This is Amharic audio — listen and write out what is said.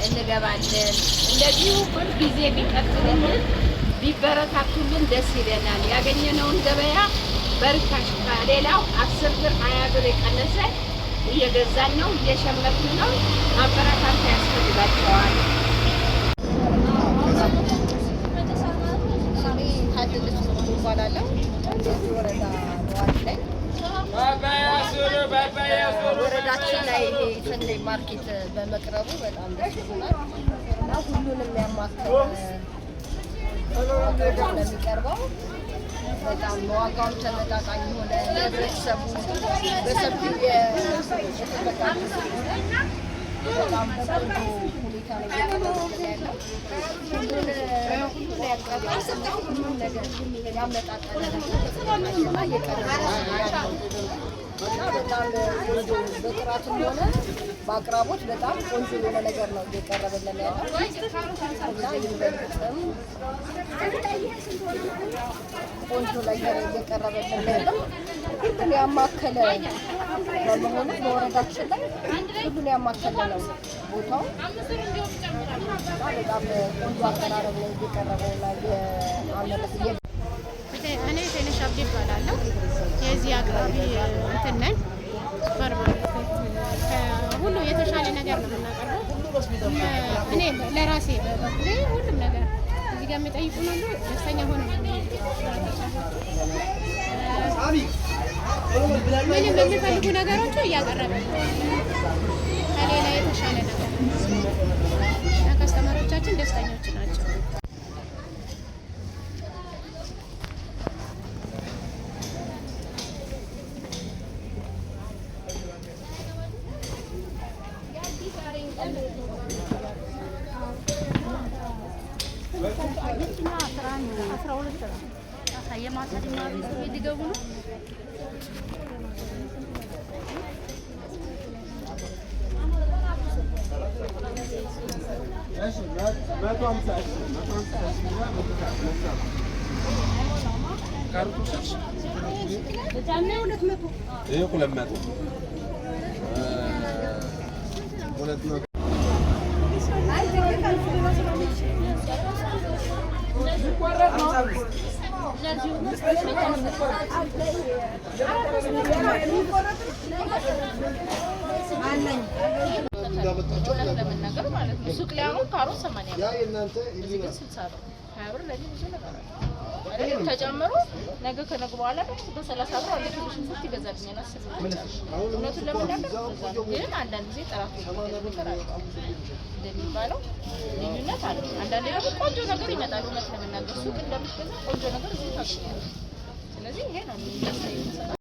እንገባለን። እንደዚሁ ሁል ጊዜ ቢቀጥሉልን ቢበረታቱልን ደስ ይለናል። ያገኘነውን ገበያ በርካሽ ከሌላው 10 ብር 20 ብር የቀነሰ እየገዛን ነው፣ እየሸመትን ነው። ማበረታታት ያስፈልጋቸዋል። ወረዳችን ላይ ሰንደይ ማርኬት በመቅረቡ በጣም ደስ ይላል እና ሁሉንም ያማከለ ነው የሚቀርበው። በጣም ዋጋው ተመጣጣኝ ሆነ ለህብረተሰቡ በሰፊው የተጠቃሚ በጣም በቆንጆ ሁኔታ ነው ያለው። ሁሉን ያቀረበው ሁሉም ነገር ያመጣጠነ እና እየቀረበ ያለው እና በጣም ቆንጆ በጥራትም ሆነ በአቅራቦት በጣም ቆንጆ የሆነ ነገር ነው እየቀረበልን ያለው እና ይበልጥም ቆንጆ ነገር እየቀረበልን ያለው ሁሉን ያማከለ በመሆኑ በወረዳችን ላይ ሁሉን ያማከለ ነው ቦታው። በጣም ቆንጆ አቀራረብ ነው እየቀረበና የአመለክ እኔ ቴነሽ አብዲ እባላለሁ። የዚህ አቅራቢ እንትን ነኝ። ሁሉ የተሻለ ነገር ነው የምናቀርበው። እኔ ለራሴ በበኩሌ ሁሉም ነገር እዚህ ጋር የሚጠይቁን ሁሉ ደስተኛ ሆነ ምንም የሚፈልጉ ነገሮች እያቀረበ ከሌላ የተሻለ ነገር እና ከስተመሮቻችን ደስተኞች ናቸው። ለመናገር ማለት ነው ሱቅ ላይ አሁን ካሮት 80 ብር እዚህ ግን 60 ብር 20 ብር ለዚህ ብዙ ነገር አለ ተጨምሮ ነገ ከነገ በኋላ በ30 ብር አንድ ኪሎ ሽንኩርት ይገዛልኛል። እውነቱን ለመናገር ግን አንዳንድ ጊዜ ጥራቱ እንደሚባለው ልዩነት አለ። አንዳንዴ ደግሞ ቆንጆ ነገር ይመጣል። እውነት ለመናገር ሱቅ እንደምትገዛ ቆንጆ ነገር እዚህ ታገኛለህ። ስለዚህ ይሄ ነው የሚመስለው።